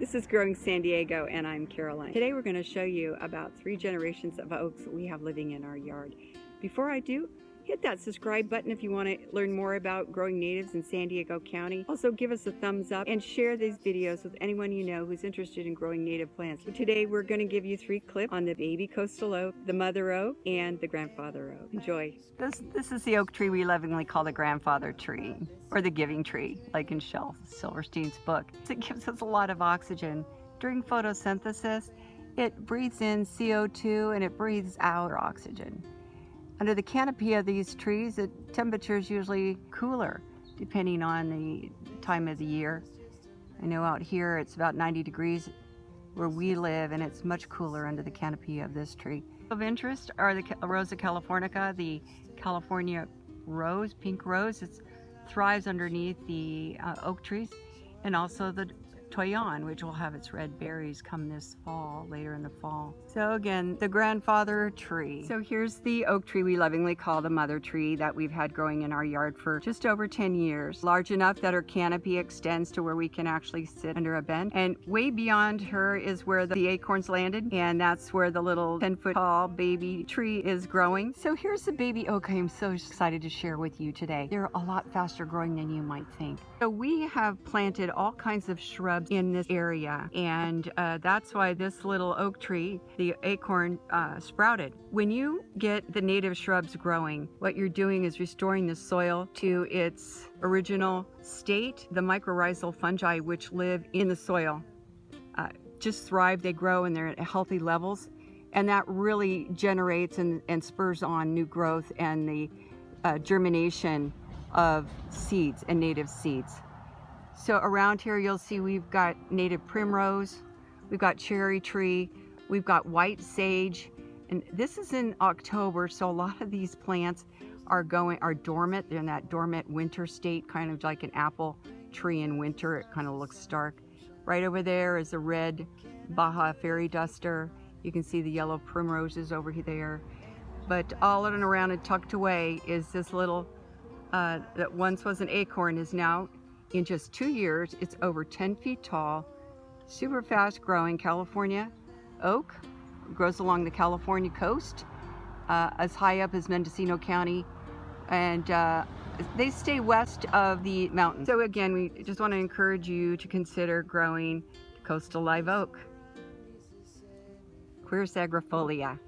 This is Growing San Diego, and I'm Caroline. Today we're going to show you about 3 generations of oaks that we have living in our yard. Before I do, hit that subscribe button if you want to learn more about growing natives in San Diego County. Also give us a thumbs up and share these videos with anyone you know who's interested in growing native plants. So today we're going to give you 3 clips on the baby coastal oak, the mother oak, and the grandfather oak. Enjoy. This is the oak tree we lovingly call the grandfather tree, or the giving tree, like in Shel Silverstein's book. It gives us a lot of oxygen. During photosynthesis, it breathes in CO2 and it breathes out oxygen. Under the canopy of these trees, the temperature is usually cooler depending on the time of the year. I know out here it's about 90 degrees where we live, and it's much cooler under the canopy of this tree. Of interest are the Rosa californica, the California rose, pink rose. It thrives underneath the oak trees, and also the toyon, which will have its red berries come this fall, later in the fall. So again, the grandfather tree. So here's the oak tree we lovingly call the mother tree that we've had growing in our yard for just over 10 years. Large enough that her canopy extends to where we can actually sit under a bench. And way beyond her is where the acorns landed, and that's where the little 10-foot tall baby tree is growing. So here's the baby oak I am so excited to share with you today. They're a lot faster growing than you might think. So we have planted all kinds of shrubs in this area, and that's why this little oak tree, the acorn, sprouted. When you get the native shrubs growing, what you're doing is restoring the soil to its original state. The mycorrhizal fungi which live in the soil just thrive, they grow, and they're at healthy levels, and that really generates and spurs on new growth and the germination of seeds and native seeds. So around here you'll see we've got native primrose, we've got cherry tree, we've got white sage, and this is in October, so a lot of these plants are dormant. They're in that dormant winter state, kind of like an apple tree in winter. It kind of looks stark. Right over there is a red Baja fairy duster. You can see the yellow primroses over there. But all in and around and tucked away is this little, that once was an acorn, is now, in just 2 years, it's over 10 feet tall, super fast growing California oak. Grows along the California coast, as high up as Mendocino County, and they stay west of the mountains. So again, we just want to encourage you to consider growing coastal live oak. Quercus agrifolia.